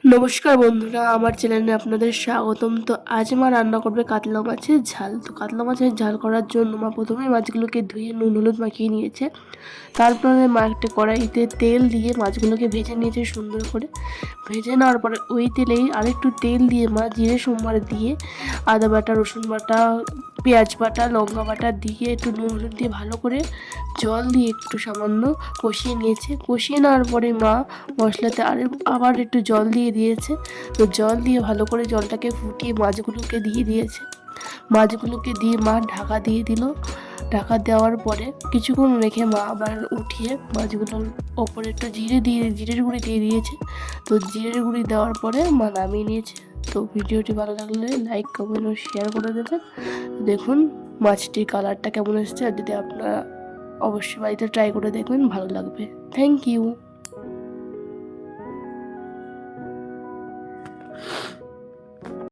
নমস্কার বন্ধুরা, আমার চ্যানেলে আপনাদের স্বাগতম। তো আজ মা রান্না করবে কাতলা মাছের ঝাল। তো কাতলা মাছের ঝাল করার জন্য মা প্রথমেই মাছগুলোকে ধুয়ে নুন হলুদ মাখিয়ে নিয়েছে। তারপরে মা একটা কড়াইতে তেল দিয়ে মাছগুলোকে ভেজে নিয়েছে সুন্দর করে। ভেজে নেওয়ার পরে ওই তেলেই আরেকটু তেল দিয়ে মা জিরে সোমবার দিয়ে আদা বাটা, রসুন বাটা, পেঁয়াজ বাটা, লঙ্কা বাটা দিয়ে একটু নুন হলুদ দিয়ে ভালো করে জল দিয়ে একটু সামান্য কষিয়ে নিয়েছে। কষিয়ে নেওয়ার পরে মা মশলাতে আবার একটু জল দিয়ে দিয়েছে। তো জল দিয়ে ভালো করে জলটাকে ফুটিয়ে মাছগুলোকে দিয়ে দিয়েছে। মাছগুলোকে দিয়ে মা ঢাকা দিয়ে দিল। ঢাকা দেওয়ার পরে কিছুক্ষণ রেখে মা আবার উঠিয়ে মাছগুলোর ওপরে একটু জিরের গুঁড়ি দিয়ে দিয়েছে। তো জিরের গুঁড়ি দেওয়ার পরে মা নামিয়ে নিয়েছে। তো ভিডিওটি ভালো লাগলে লাইক কমেন্ট ও শেয়ার করে দেবেন। দেখুন মাছটির কালারটা কেমন এসেছে, আর যদি আপনারা অবশ্যই বাড়িতে ট্রাই করে দেখবেন, ভালো লাগবে। Thank you.